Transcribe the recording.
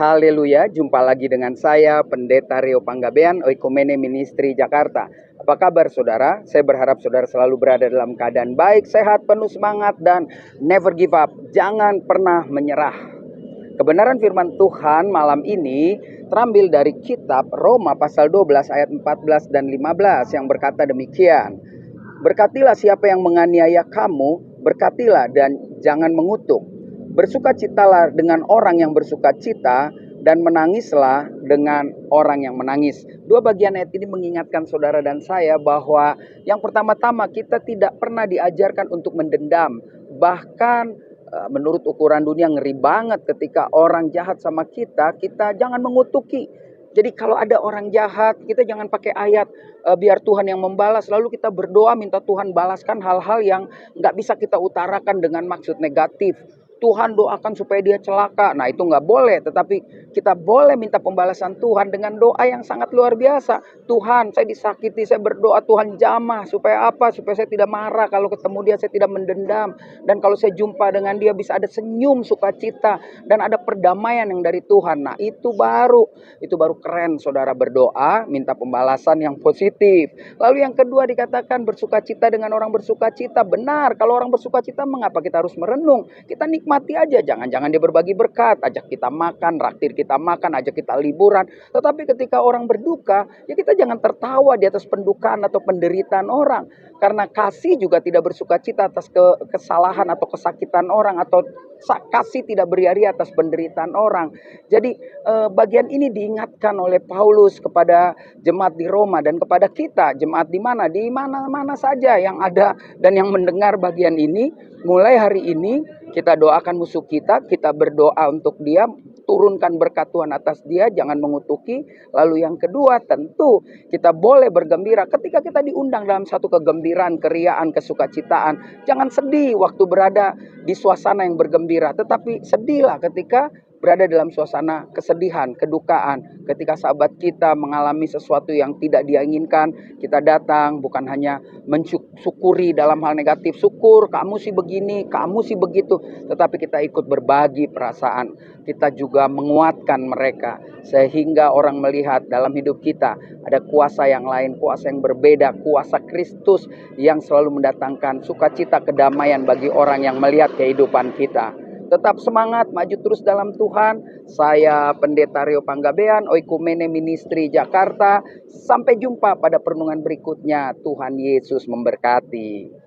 Haleluya, jumpa lagi dengan saya Pendeta Rio Panggabean, Oikumene Ministry Jakarta. Apa kabar saudara? Saya berharap saudara selalu berada dalam keadaan baik, sehat, penuh semangat, dan never give up. Jangan pernah menyerah. Kebenaran firman Tuhan malam ini terambil dari kitab Roma pasal 12 ayat 14 dan 15 yang berkata demikian. Berkatilah siapa yang menganiaya kamu, berkatilah dan jangan mengutuk. Bersukacitalah dengan orang yang bersukacita dan menangislah dengan orang yang menangis. Dua bagian ayat ini mengingatkan saudara dan saya bahwa yang pertama-tama kita tidak pernah diajarkan untuk mendendam. Bahkan menurut ukuran dunia ngeri banget ketika orang jahat sama kita jangan mengutuki. Jadi kalau ada orang jahat, kita jangan pakai ayat biar Tuhan yang membalas. Lalu kita berdoa minta Tuhan balaskan hal-hal yang nggak bisa kita utarakan dengan maksud negatif. Tuhan doakan supaya dia celaka. Nah itu nggak boleh. Tetapi kita boleh minta pembalasan Tuhan dengan doa yang sangat luar biasa. Tuhan, saya disakiti, saya berdoa Tuhan jamah. Supaya apa? Supaya saya tidak marah. Kalau ketemu dia saya tidak mendendam. Dan kalau saya jumpa dengan dia bisa ada senyum, sukacita. Dan ada perdamaian yang dari Tuhan. Nah itu baru keren saudara berdoa. Minta pembalasan yang positif. Lalu yang kedua dikatakan bersukacita dengan orang bersukacita. Benar, kalau orang bersukacita mengapa kita harus merenung? Kita nikmati aja, jangan-jangan dia berbagi berkat, ajak kita makan, raktir kita makan, ajak kita liburan. Tetapi ketika orang berduka, ya kita jangan tertawa di atas pendukaan atau penderitaan orang. Karena kasih juga tidak bersukacita atas kesalahan atau kesakitan orang, atau kasih tidak beri-ari atas penderitaan orang. Jadi bagian ini diingatkan oleh Paulus kepada jemaat di Roma dan kepada kita, jemaat di mana saja yang ada dan yang mendengar bagian ini. Mulai hari ini kita doakan musuh kita berdoa untuk dia, turunkan berkat Tuhan atas dia, jangan mengutuki. Lalu yang kedua, tentu kita boleh bergembira ketika kita diundang dalam satu kegembiraan, keriaan, kesukacitaan. Jangan sedih waktu berada di suasana yang bergembira, tetapi sedihlah ketika berada dalam suasana kesedihan, kedukaan. Ketika sahabat kita mengalami sesuatu yang tidak dia inginkan, kita datang bukan hanya mensyukuri dalam hal negatif, syukur kamu sih begini, kamu sih begitu, tetapi kita ikut berbagi perasaan. Kita juga menguatkan mereka sehingga orang melihat dalam hidup kita ada kuasa yang lain, kuasa yang berbeda, kuasa Kristus yang selalu mendatangkan sukacita, kedamaian bagi orang yang melihat kehidupan kita. Tetap semangat, maju terus dalam Tuhan. Saya Pendeta Rio Panggabean, Oikumene Ministry Jakarta. Sampai jumpa pada perenungan berikutnya. Tuhan Yesus memberkati.